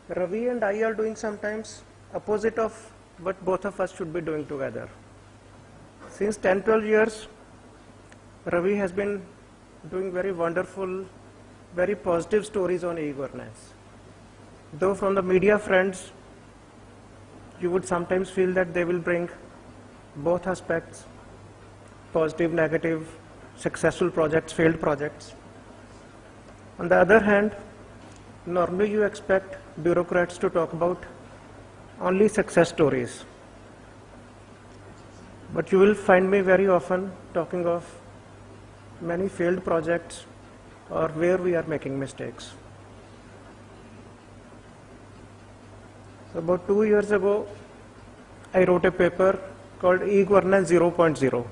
Ravi and I are doing sometimes opposite of what both of us should be doing together. Since 10-12 years, Ravi has been doing very wonderful, very positive stories on e-governance. Though from the media friends, you would sometimes feel that they will bring both aspects, positive, negative, successful projects, failed projects. On the other hand, normally you expect bureaucrats to talk about only success stories. But you will find me very often talking of many failed projects or where we are making mistakes. So about 2 years ago, I wrote a paper called E-Governance 0.0.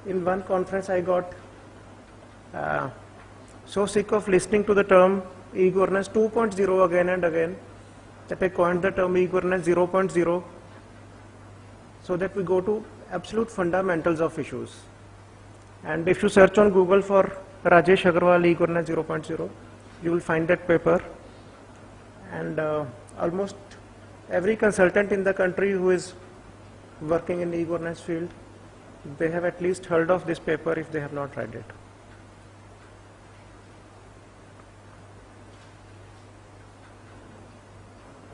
In one conference, I got so sick of listening to the term e-governance 2.0 again and again that I coined the term e-governance 0.0 so that we go to absolute fundamentals of issues. And if you search on Google for Rajesh Agarwal e-governance 0.0, you will find that paper. And almost every consultant in the country who is working in the e-governance field, they have at least heard of this paper if they have not read it.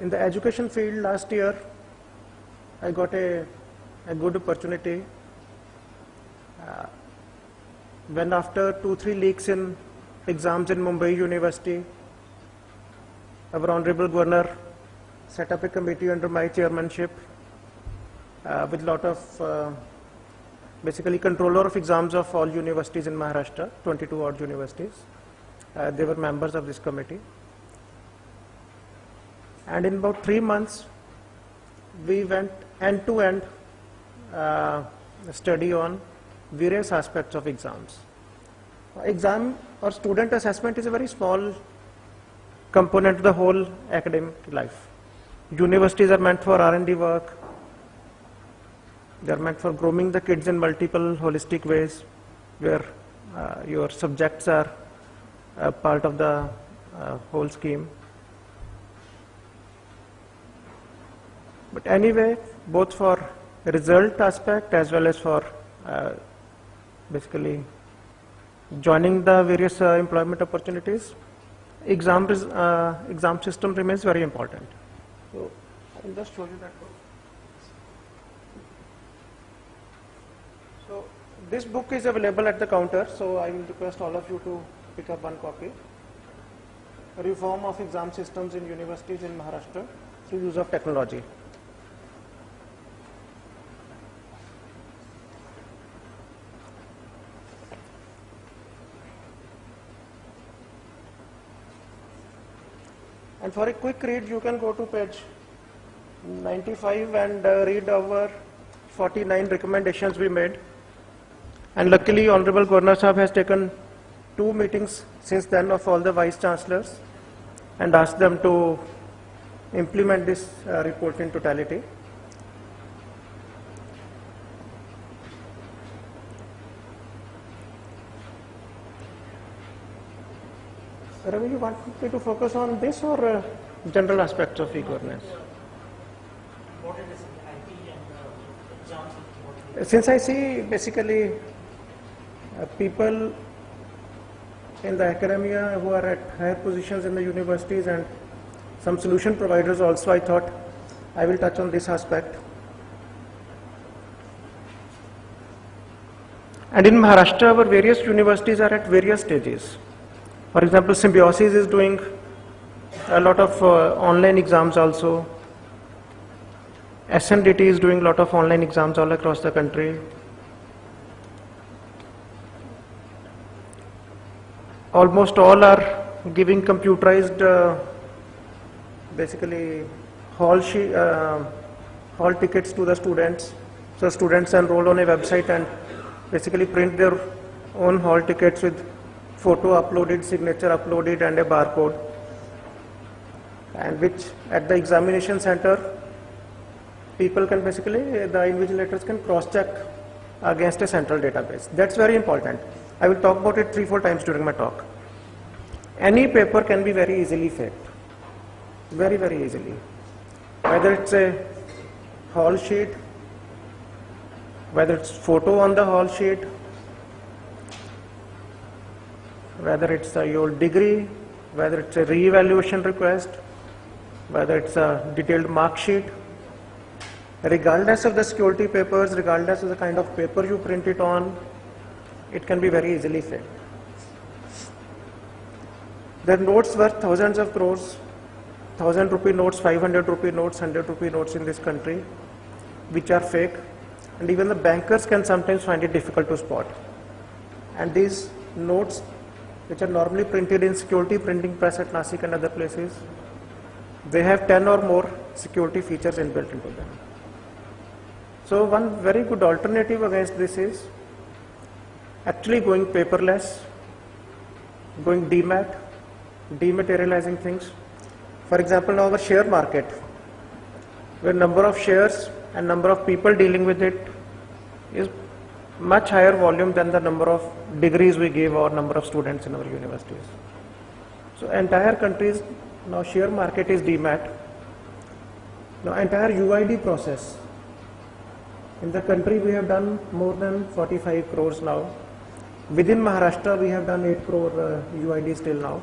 In the education field last year, I got a good opportunity when after 2-3 leaks in exams in Mumbai University, our Honorable Governor set up a committee under my chairmanship with a lot of basically controller of exams of all universities in Maharashtra, 22 odd universities. They were members of this committee. And in about 3 months, we went end-to-end study on various aspects of exams. Exam or student assessment is a very small component of the whole academic life. Universities are meant for R&D work. They are meant for grooming the kids in multiple holistic ways, where your subjects are part of the whole scheme. But anyway, both for result aspect as well as for basically joining the various employment opportunities, exam system remains very important. So I'll just show you that book. So this book is available at the counter, so I will request all of you to pick up one copy. Reform of exam systems in universities in Maharashtra through use of technology. And for a quick read, you can go to page 95 and read our 49 recommendations we made. And luckily, Honorable Governor Sahab has taken 2 meetings since then of all the Vice Chancellors and asked them to implement this report in totality. Ravi, you want me to focus on this or general aspects of e-governance? Since I see basically people in the academia who are at higher positions in the universities and some solution providers also, I thought I will touch on this aspect. And in Maharashtra, our various universities are at various stages. For example, Symbiosis is doing a lot of online exams also. SNDT is doing a lot of online exams all across the country. Almost all are giving computerized basically hall tickets to the students. So students enroll on a website and basically print their own hall tickets with photo uploaded, signature uploaded and a barcode, and which at the examination center people can basically, the invigilators can cross-check against a central database. That's very important. I will talk about it 3-4 times during my talk. Any paper can be very easily faked. very, very easily. Whether it's a hall sheet, whether it's photo on the hall sheet, whether it's your degree, whether it's a re-evaluation request, whether it's a detailed mark sheet, regardless of the security papers, regardless of the kind of paper you print it on, it can be very easily faked. There are notes worth thousands of crores, 1,000 rupee notes, 500 rupee notes, 100 rupee notes in this country, which are fake, and even the bankers can sometimes find it difficult to spot. And these notes, which are normally printed in security printing press at Nasik and other places, they have 10 or more security features inbuilt into them. So one very good alternative against this is actually going paperless, going dematerializing things. For example, now our share market, where number of shares and number of people dealing with it is much higher volume than the number of degrees we give or number of students in our universities. So entire countries, now share market is demat. Now entire UID process. In the country we have done more than 45 crores now. Within Maharashtra we have done 8 crore UIDs till now.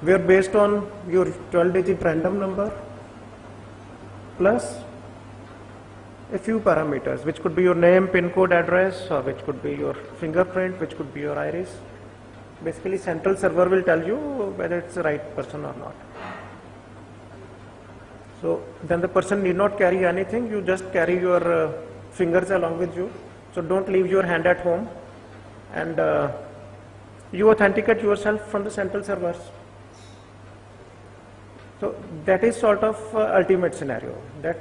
We are based on your 12-digit random number plus a few parameters, which could be your name, PIN code, address, or which could be your fingerprint, which could be your iris. Basically, central server will tell you whether it's the right person or not. So then the person need not carry anything, you just carry your fingers along with you. So don't leave your hand at home, and you authenticate yourself from the central servers. So that is sort of ultimate scenario, that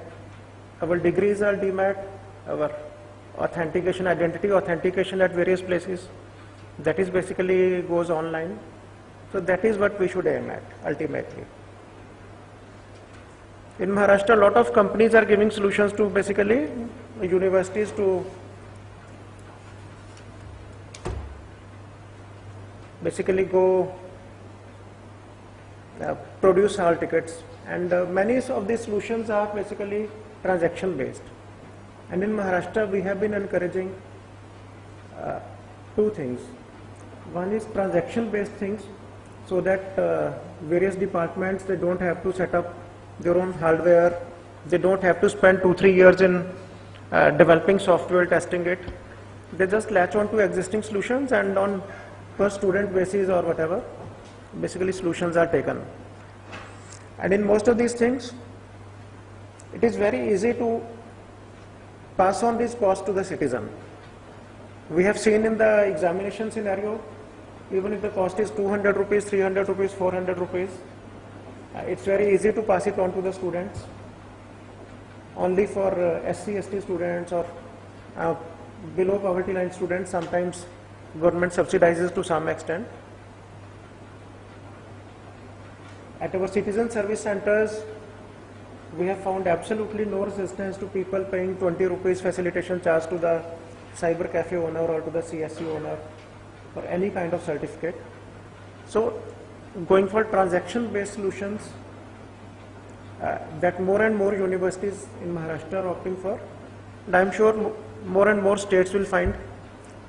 our degrees are demat, our authentication, identity authentication at various places, that is basically goes online. So that is what we should aim at ultimately. In Maharashtra, a lot of companies are giving solutions to basically universities to basically go produce hall tickets, and many of these solutions are basically transaction based. And in Maharashtra we have been encouraging two things. One is transaction based things, so that various departments, they don't have to set up their own hardware, they don't have to spend 2-3 years in developing software, testing it. They just latch on to existing solutions, and on per student basis or whatever, basically solutions are taken. And in most of these things, it is very easy to pass on this cost to the citizen. We have seen in the examination scenario, even if the cost is 200 rupees, 300 rupees, 400 rupees, it's very easy to pass it on to the students. Only for SC, ST students or below poverty line students, sometimes government subsidizes to some extent. At our citizen service centers, we have found absolutely no resistance to people paying 20 rupees facilitation charge to the cyber cafe owner or to the CSC owner for any kind of certificate. So going for transaction based solutions, that more and more universities in Maharashtra are opting for, and I am sure more and more states will find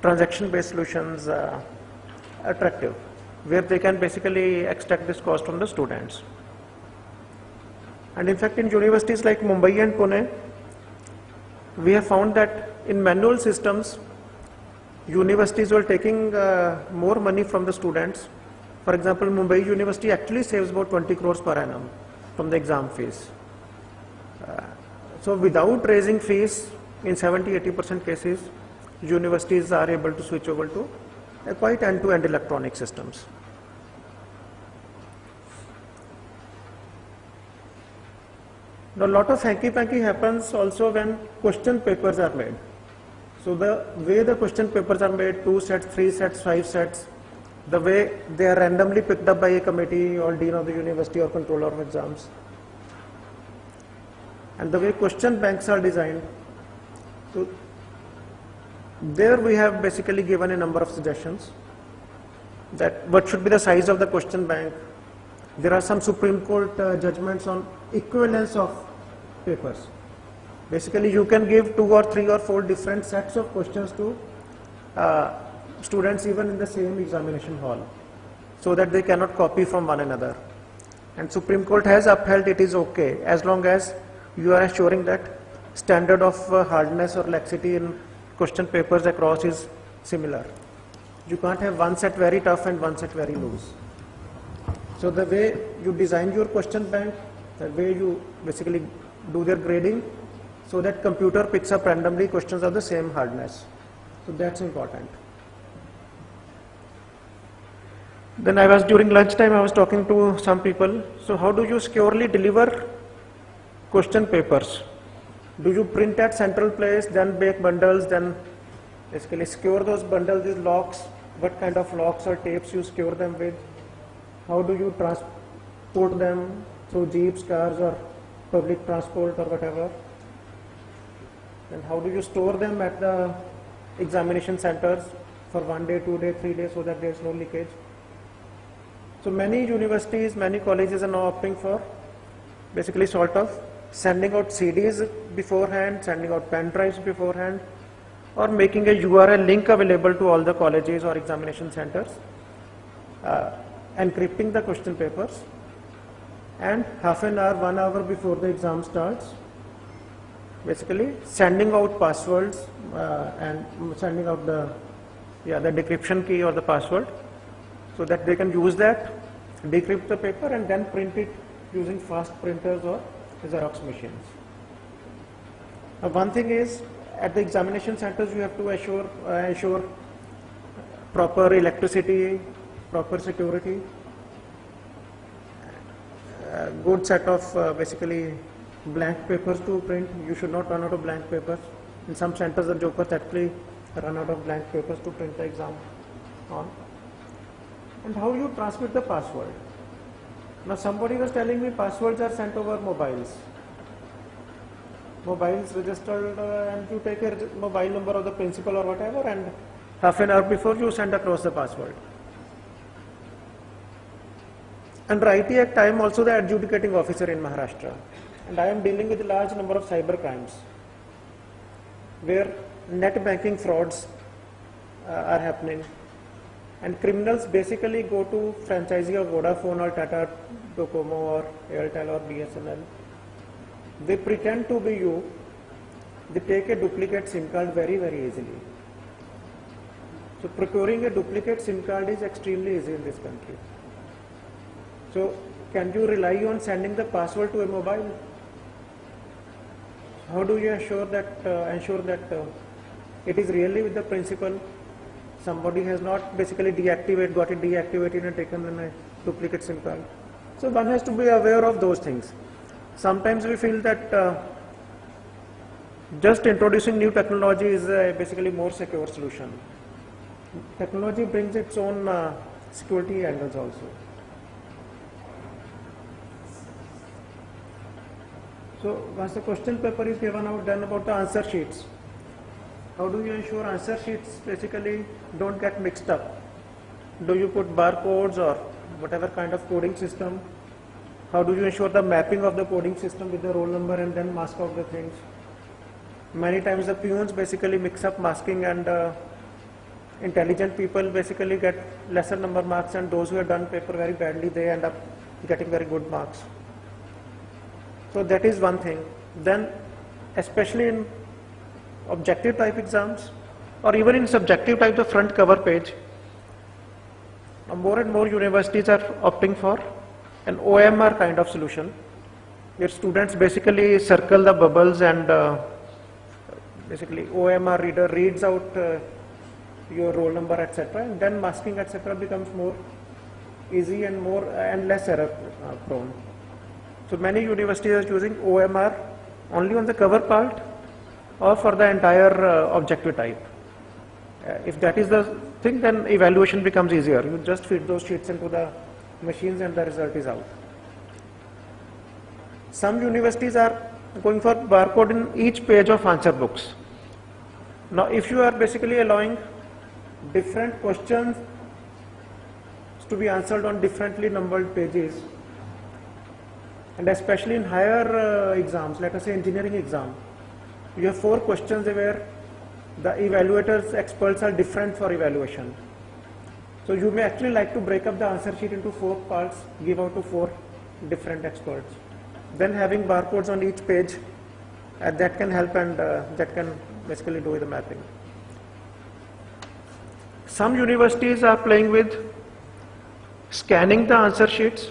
transaction based solutions attractive, where they can basically extract this cost from the students. And in fact, in universities like Mumbai and Pune, we have found that in manual systems, universities were taking more money from the students. For example, Mumbai University actually saves about 20 crores per annum from the exam fees. So without raising fees, in 70-80% cases, universities are able to switch over to quite end-to-end electronic systems. Now, a lot of hanky-panky happens also when question papers are made. So the way the question papers are made, 2 sets, 3 sets, 5 sets, the way they are randomly picked up by a committee or dean of the university or controller of exams, and the way question banks are designed. So there we have basically given a number of suggestions, that what should be the size of the question bank, There are some Supreme Court judgments on equivalence of papers. Basically, you can give 2 or 3 or 4 different sets of questions to students even in the same examination hall, so that they cannot copy from one another. And Supreme Court has upheld it is okay as long as you are assuring that standard of hardness or laxity in question papers across is similar. You can't have one set very tough and one set very loose. So the way you design your question bank, the way you basically do their grading, so that computer picks up randomly questions of the same hardness. So that's important. Then during lunchtime, I was talking to some people. So how do you securely deliver question papers? Do you print at central place, then make bundles, then basically secure those bundles with locks? What kind of locks or tapes you secure them with? How do you transport them through jeeps, cars, or public transport or whatever? And how do you store them at the examination centers for 1 day, 2 day, 3 days so that there is no leakage? So many universities, many colleges are now opting for basically sort of sending out CDs beforehand, sending out pen drives beforehand, or making a URL link available to all the colleges or examination centers, encrypting the question papers, and half an hour, 1 hour before the exam starts, basically sending out passwords and sending out the decryption key or the password, so that they can use that, decrypt the paper, and then print it using fast printers or Xerox machines. One thing is, at the examination centers, you have to ensure proper electricity, proper security, good set of basically blank papers to print. You should not run out of blank papers. In some centers, the jokers actually run out of blank papers to print the exam on. And how you transmit the password. Now somebody was telling me passwords are sent over mobiles. Mobiles registered and you take a mobile number of the principal or whatever, and half an hour before you send across the password. Under IT Act, I am also the adjudicating officer in Maharashtra, and I am dealing with a large number of cyber crimes where net banking frauds are happening. And criminals basically go to franchisee of Vodafone or Tata Docomo or Airtel or BSNL. They pretend to be you. They take a duplicate SIM card very, very easily. So procuring a duplicate SIM card is extremely easy in this country. So can you rely on sending the password to a mobile? How do you ensure that it is really with the principal? Somebody has not basically got it deactivated and taken in a duplicate SIM card. So one has to be aware of those things. Sometimes we feel that just introducing new technology is basically more secure solution. Technology brings its own security angles also. So once the question paper is given out, then about the answer sheets. How do you ensure answer sheets basically don't get mixed up? Do you put barcodes or whatever kind of coding system? How do you ensure the mapping of the coding system with the roll number and then mask out the things? Many times the peons basically mix up masking, and intelligent people basically get lesser number marks, and those who have done paper very badly, they end up getting very good marks. So that is one thing. Then especially in objective type exams, or even in subjective type, the front cover page, more and more universities are opting for an OMR kind of solution, where students basically circle the bubbles, and basically OMR reader reads out your roll number, etc., and then masking, etc., becomes more easy and less error prone. So many universities are using OMR only on the cover part or for the entire objective type. If that is the thing, then evaluation becomes easier. You just feed those sheets into the machines and the result is out. Some universities are going for barcode in each page of answer books. Now if you are basically allowing different questions to be answered on differently numbered pages, And especially in higher exams, let us say engineering exam, you have 4 questions where the evaluators, experts are different for evaluation. So you may actually like to break up the answer sheet into 4 parts, give out to 4 different experts. Then having barcodes on each page, that can help, and that can basically do the mapping. Some universities are playing with scanning the answer sheets,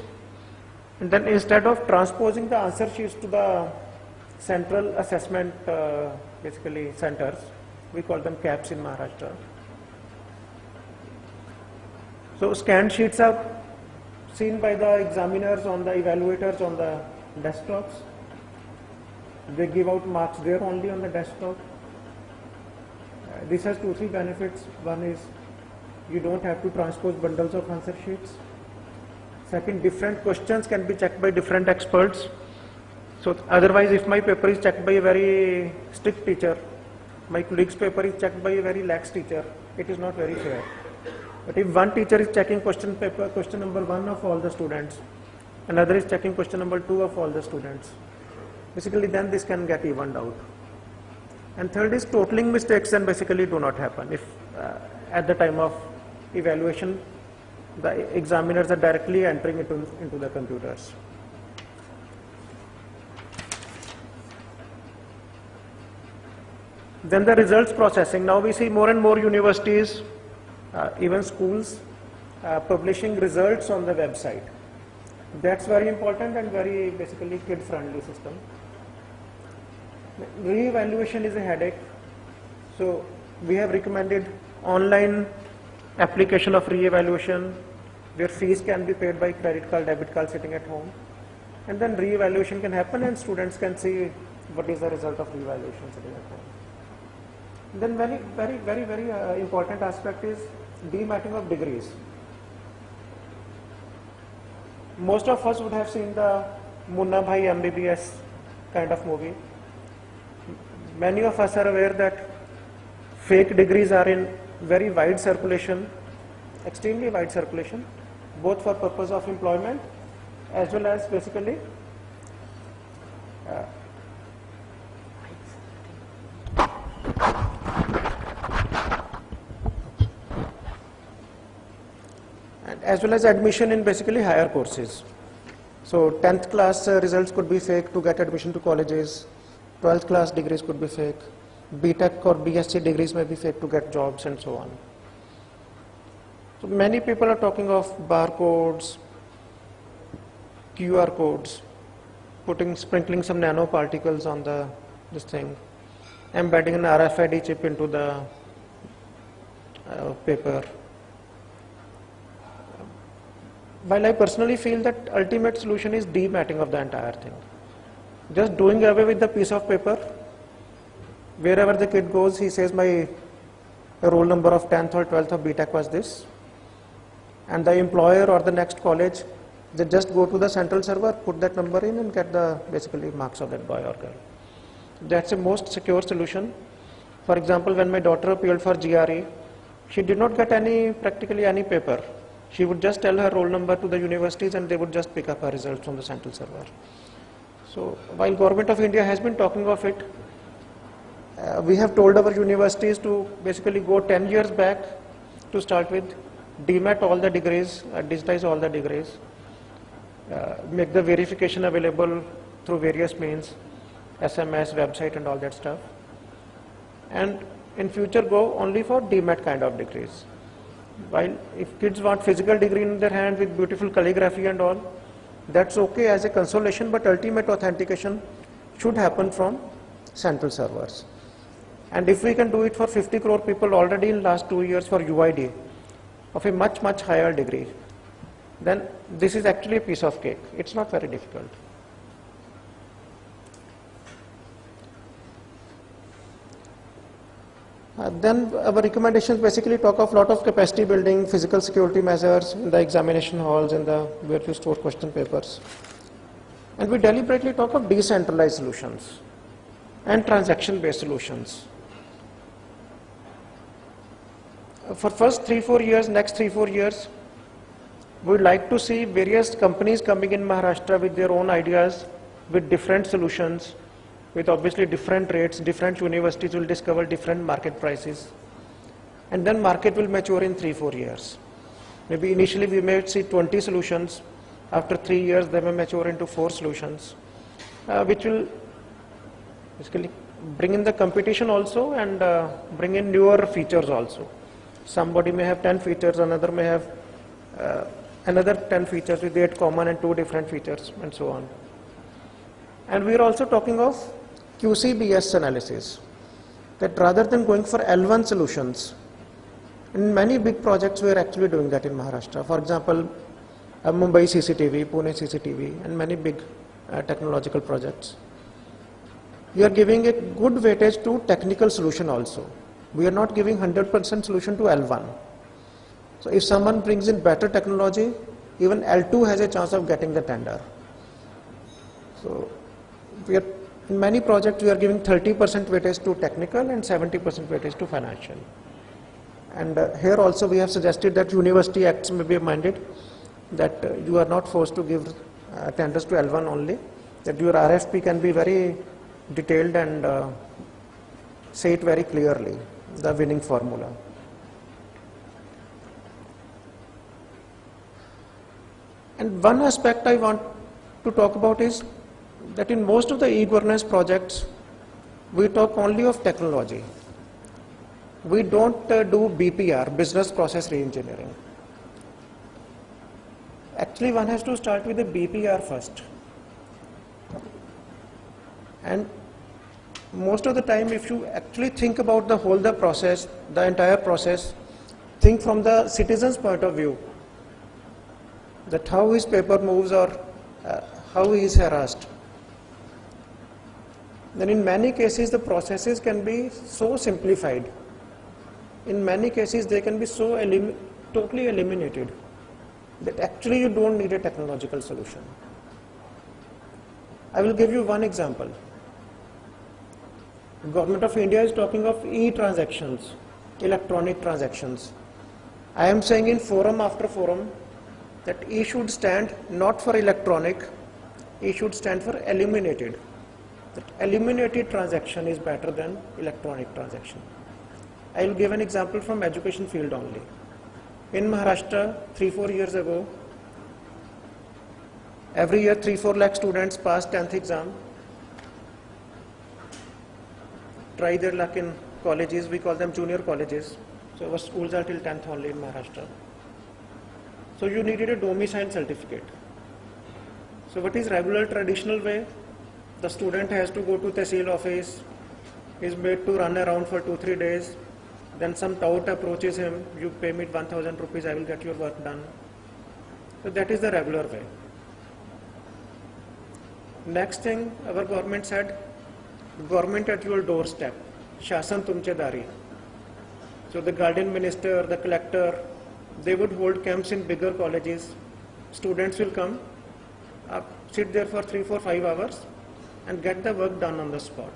and then instead of transposing the answer sheets to the central assessment basically centers, we call them CAPS in Maharashtra. So scanned sheets are seen by the examiners on the evaluators on the desktops. They give out marks there only on the desktop. This has 2-3 benefits. One is you don't have to transpose bundles of answer sheets. Second, different questions can be checked by different experts. So otherwise, if my paper is checked by a very strict teacher, my colleague's paper is checked by a very lax teacher, it is not very fair. But if one teacher is checking question number 1 of all the students, another is checking question number 2 of all the students, basically then this can get evened out. And third is totaling mistakes then basically do not happen if at the time of evaluation the examiners are directly entering it into the computers. Then the results processing. Now we see more and more universities, even schools, publishing results on the website. That's very important and very basically kid-friendly system. Re-evaluation is a headache. So we have recommended online application of re-evaluation where fees can be paid by credit card, debit card sitting at home. And then re-evaluation can happen and students can see what is the result of re-evaluation sitting at home. Then very important aspect is dematting of degrees. Most of us would have seen the Munna Bhai MBBS kind of movie. Many of us are aware that fake degrees are in very wide circulation, extremely wide circulation, both for purpose of employment as well as basically admission in basically higher courses. So 10th class results could be fake to get admission to colleges, 12th class degrees could be fake, BTech or BSc degrees may be fake to get jobs and so on. So many people are talking of barcodes, QR codes, sprinkling some nanoparticles on this thing, embedding an RFID chip into the paper. While I personally feel that ultimate solution is dematting of the entire thing. Just doing away with the piece of paper. Wherever the kid goes, he says my roll number of 10th or 12th of BTech was this. And the employer or the next college, they just go to the central server, put that number in and get the basically marks of that boy or girl. That's the most secure solution. For example, when my daughter appeared for GRE, she did not get practically any paper. She would just tell her roll number to the universities and they would just pick up her results from the central server. So while Government of India has been talking of it, we have told our universities to basically go 10 years back to start with, demat all the degrees, digitize all the degrees, make the verification available through various means, SMS, website and all that stuff. And in future go only for demat kind of degrees. While if kids want physical degree in their hand with beautiful calligraphy and all, that's okay as a consolation, but ultimate authentication should happen from central servers. And if we can do it for 50 crore people already in last 2 years for UID of a much higher degree, then this is actually a piece of cake. It's not very difficult. Then our recommendations basically talk of lot of capacity building, physical security measures in the examination halls and where you store question papers. And we deliberately talk of decentralized solutions and transaction-based solutions. For first 3-4 years, next 3-4 years, We would like to see various companies coming in Maharashtra with their own ideas, with different solutions, with obviously different rates. Different universities will discover different market prices. And then market will mature in 3-4 years. Maybe initially we may see 20 solutions. After 3 years, they may mature into 4 solutions, which will basically bring in the competition also and bring in newer features also. Somebody may have 10 features, another may have another 10 features with 8 common and 2 different features, and so on. And we are also talking of QCBS analysis, that rather than going for L1 solutions, in many big projects we are actually doing that in Maharashtra. For example, Mumbai CCTV, Pune CCTV, and many big technological projects. We are giving a good weightage to technical solution also. We are not giving 100% solution to L1. So if someone brings in better technology, even L2 has a chance of getting the tender. So we are, in many projects we are giving 30% weightage to technical and 70% weightage to financial. And here also we have suggested that university acts may be amended, that you are not forced to give tenders to L1 only, that your RFP can be very detailed and say it very clearly, the winning formula. And one aspect I want to talk about is that in most of the e-governance projects, we talk only of technology. We don't do BPR, business process reengineering. Actually, one has to start with the BPR first. And most of the time, if you actually think about the process, the entire process, think from the citizen's point of view, that how his paper moves or how he is harassed. Then in many cases, the processes can be so simplified. In many cases, they can be so totally eliminated that actually you don't need a technological solution. I will give you one example. The Government of India is talking of e-transactions, electronic transactions. I am saying in forum after forum that E should stand not for electronic, E should stand for eliminated. That eliminated transaction is better than electronic transaction. I will give an example from education field only. In Maharashtra, 3-4 years ago, every year 3-4 lakh students pass 10th exam, try their luck in colleges, we call them junior colleges. So our schools are till 10th only in Maharashtra. So you needed a domicile certificate. So what is regular traditional way? The student has to go to Tehsil office, is made to run around for 2-3 days. Then some tout approaches him, you pay me 1,000 rupees, I will get your work done. So that is the regular way. Next thing, our government said, government at your doorstep, Shasan tumche dari. So the guardian minister, the collector, they would hold camps in bigger colleges. Students will come, sit there for 3-4-5 hours and get the work done on the spot.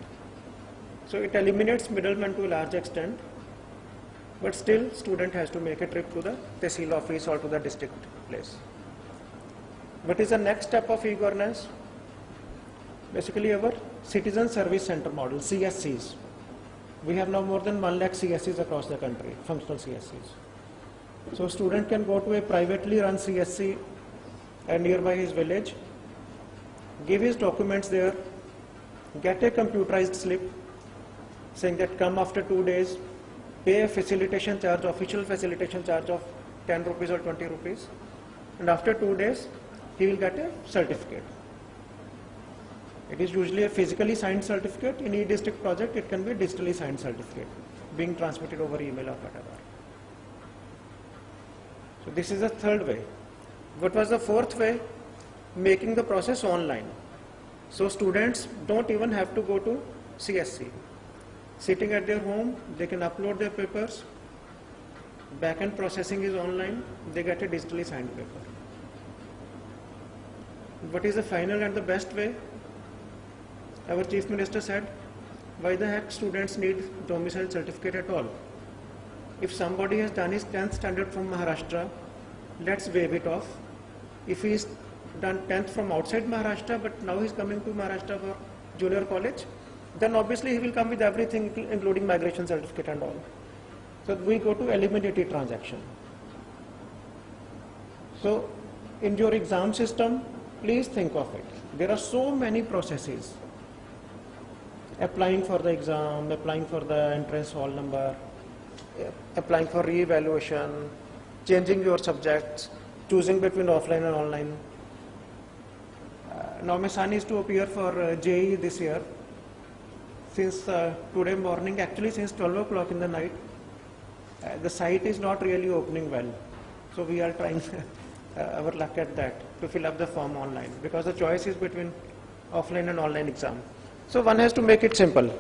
So it eliminates middlemen to a large extent, but still student has to make a trip to the Tehsil office or to the district place. What is the next step of e-governance? Basically our Citizen Service Center model, CSCs. We have now more than 1 lakh CSCs across the country, functional CSCs. So student can go to a privately run CSC nearby his village, give his documents there, get a computerized slip saying that come after 2 days, pay a facilitation charge, official facilitation charge of 10 rupees or 20 rupees, and after 2 days he will get a certificate. It is usually a physically signed certificate. In e-district project it can be a digitally signed certificate being transmitted over email or whatever. So this is the third way. What was the fourth way? Making the process online. So students don't even have to go to CSC. Sitting at their home, they can upload their papers. Back-end processing is online. They get a digitally signed paper. What is the final and the best way? Our Chief Minister said, why the heck students need domicile certificate at all? If somebody has done his 10th standard from Maharashtra let's waive it off. If he's done 10th from outside Maharashtra, but now he's coming to Maharashtra for junior college, then obviously he will come with everything, including migration certificate and all. So we go to eliminated transaction. So in your exam system, please think of it. There are so many processes. Applying for the exam, applying for the entrance hall number, applying for re-evaluation, changing your subjects, choosing between offline and online. Now my son is to appear for JEE this year. Since today morning, actually since 12 o'clock in the night, the site is not really opening well. So we are trying our luck at that to fill up the form online, because the choice is between offline and online exam. So one has to make it simple.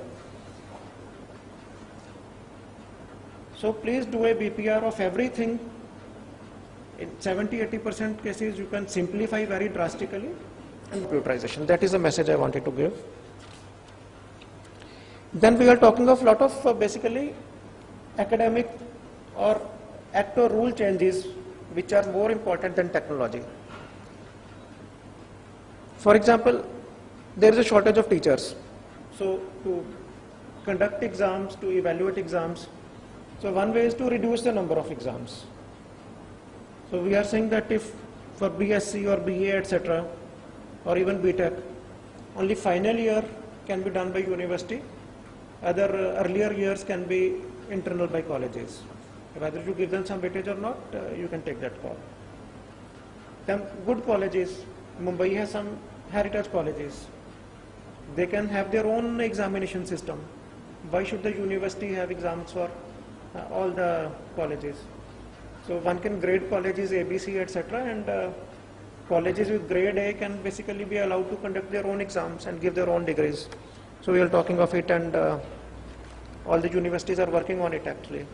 So please do a BPR of everything. In 70-80% cases you can simplify very drastically, and computerization. That is the message I wanted to give. Then we are talking of lot of basically academic or act or rule changes which are more important than technology. For example, there is a shortage of teachers. So to conduct exams, to evaluate exams, so one way is to reduce the number of exams. So we are saying that if for BSc or BA, etc., or even BTech, only final year can be done by university. Other earlier years can be internal by colleges. Whether you give them some weightage or not, you can take that call. Then good colleges, Mumbai has some heritage colleges. They can have their own examination system. Why should the university have exams for all the colleges? So one can grade colleges A, B, C, etc., and colleges with grade A can basically be allowed to conduct their own exams and give their own degrees. So we are talking of it, and all the universities are working on it actually.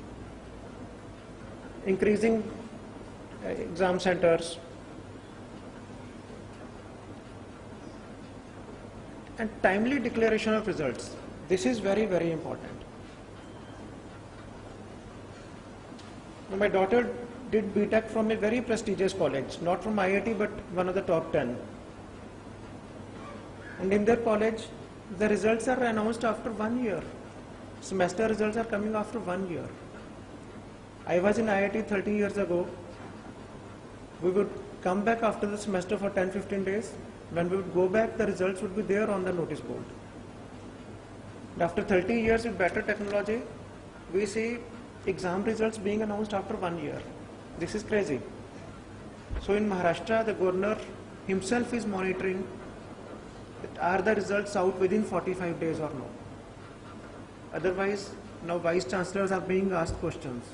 Increasing exam centers, and timely declaration of results. This is very, very important. My daughter did BTech from a very prestigious college, not from IIT, but one of the top 10. And in their college, the results are announced after 1 year. Semester results are coming after 1 year. I was in IIT 30 years ago. We would come back after the semester for 10-15 days. When we would go back, the results would be there on the notice board. And after 30 years with better technology, we see exam results being announced after 1 year. This is crazy. So in Maharashtra, the governor himself is monitoring that are the results out within 45 days or no. Otherwise, now vice chancellors are being asked questions.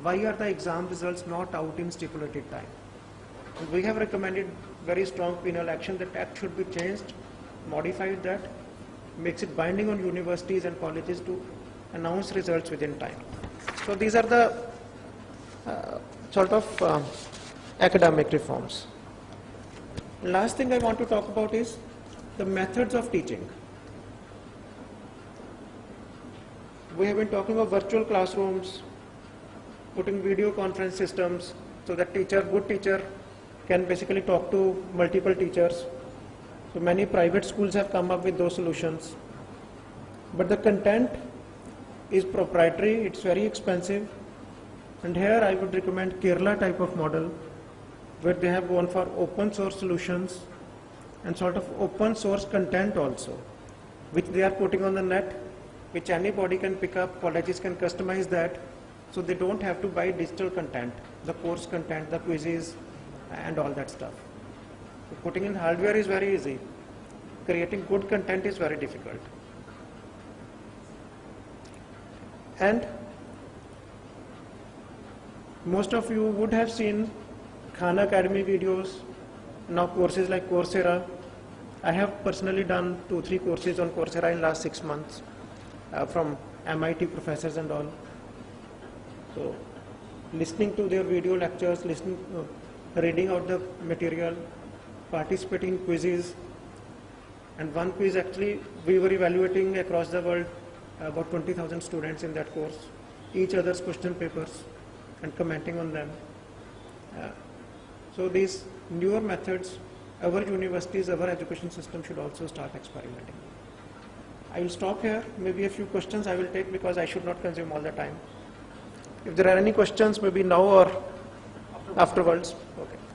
Why are the exam results not out in stipulated time? And we have recommended very strong penal action. That act should be changed, modified that, makes it binding on universities and colleges to announce results within time. So these are the sort of academic reforms. Last thing I want to talk about is the methods of teaching. We have been talking of virtual classrooms, putting video conference systems so that good teacher can basically talk to multiple teachers. So many private schools have come up with those solutions. But the content is proprietary, it's very expensive. And here I would recommend Kerala type of model, where they have gone for open source solutions and sort of open source content also, which they are putting on the net, which anybody can pick up, colleges can customize that, so they don't have to buy digital content, the course content, the quizzes, and all that stuff. So putting in hardware is very easy. Creating good content is very difficult. And most of you would have seen Khan Academy videos, now courses like Coursera. I have personally done 2-3 courses on Coursera in last 6 months from MIT professors and all. So listening to their video lectures, reading out the material, participating in quizzes. And one quiz actually we were evaluating across the world about 20,000 students in that course, each other's question papers and commenting on them. So these newer methods, our universities, our education system should also start experimenting. I will stop here. Maybe a few questions I will take because I should not consume all the time. If there are any questions, maybe now or afterwards. Okay.